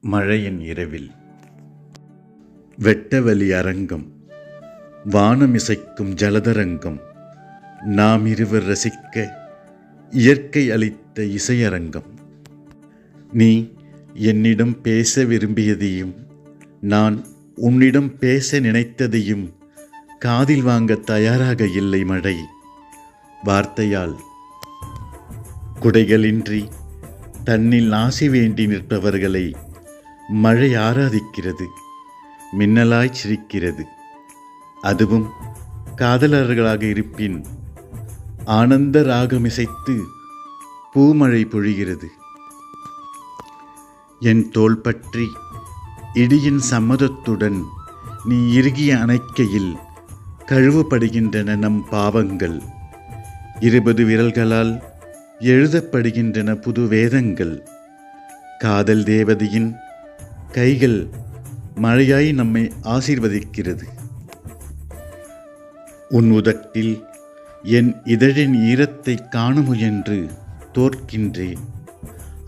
மழையின் இரவில் வெட்டவெளி அரங்கம், வானமிசைக்கும் ஜலதரங்கம், நாம் இருவர் ரசிக்க இயற்கை அளித்த இசையரங்கம். நீ என்னிடம் பேச விரும்பியதையும் நான் உன்னிடம் பேச நினைத்ததையும் காதில் வாங்க தயாராக இல்லை மழை. வார்த்தையால் குடைகளின்றி தன்னில் ஆசி வேண்டி நிற்பவர்களை மழை ஆராதிக்கிறது, மின்னலாய் சிரிக்கிறது. அதுவும் காதலர்களாக இருப்பின் ஆனந்த ராகமிசைத்து பூமழை பொழிகிறது. என் தோள் பற்றி இடியின் சம்மதத்துடன் நீ இறுகிய அணைக்கையில் கழுவப்படுகின்றன நம் பாவங்கள். 20 விரல்களால் எழுதப்படுகின்றன புது வேதங்கள். காதல் தேவதையின் கைகள் மழையாய் நம்மை ஆசீர்வதிக்கிறது. உன் உதட்டில் என் இதழின் ஈரத்தை காண முயன்று தோற்கின்றேன்.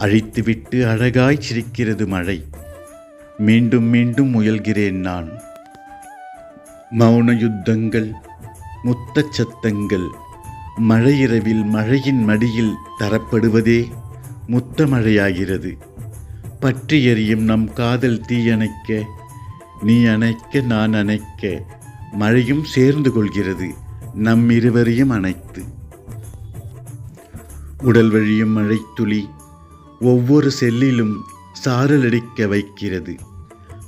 அழித்துவிட்டு அழகாய் சிரிக்கிறது மழை. மீண்டும் மீண்டும் முயல்கிறேன் நான். மௌன யுத்தங்கள், முத்தச் சத்தங்கள், மழையிரவில் மழையின் மடியில் தரப்படுவதே முத்த மழையாகிறது. பற்றி எரியும் நம் காதல் தீயணைக்க, நீ அணைக்க நான் அணைக்க, மழையும் சேர்ந்து கொள்கிறது நம் இருவரையும் அணைத்து. உடல் வழியும் மழைத்துளி ஒவ்வொரு செல்லிலும் சாரலடிக்க வைக்கிறது.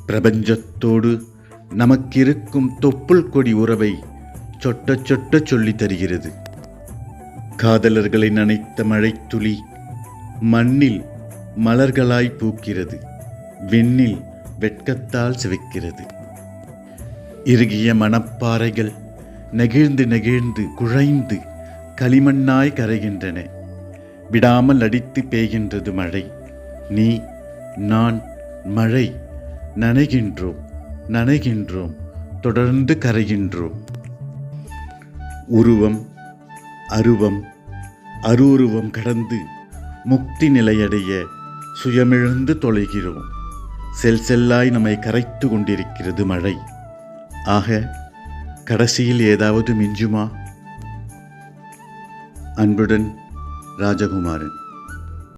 பிரபஞ்சத்தோடு நமக்கிருக்கும் தொப்புள் கொடி உறவை சொட்ட சொட்ட சொல்லி தருகிறது. காதலர்களை நனைத்த மழைத்துளி மண்ணில் மலர்களாய் பூக்கிறது, விண்ணில் வெட்கத்தால் சிவக்கிறது. இறுகிய மணப்பாறைகள் நெகிழ்ந்து நெகிழ்ந்து குழைந்து களிமண்ணாய் கரைகின்றன. விடாமல் அடித்து பெய்கின்றது மழை. நீ நான் மழை நனைகின்றோம், நனைகின்றோம், தொடர்ந்து கரைகின்றோம். உருவம் அருவம் அருவுருவம் கடந்து முக்தி நிலையடைய சுயமிழந்து தொலைகிறோம். செல்லாய் நம்மை கரைத்து கொண்டிருக்கிறது மழை. ஆக கடைசியில் ஏதாவது மிஞ்சுமா? அன்புடன், ராஜகுமாரன்.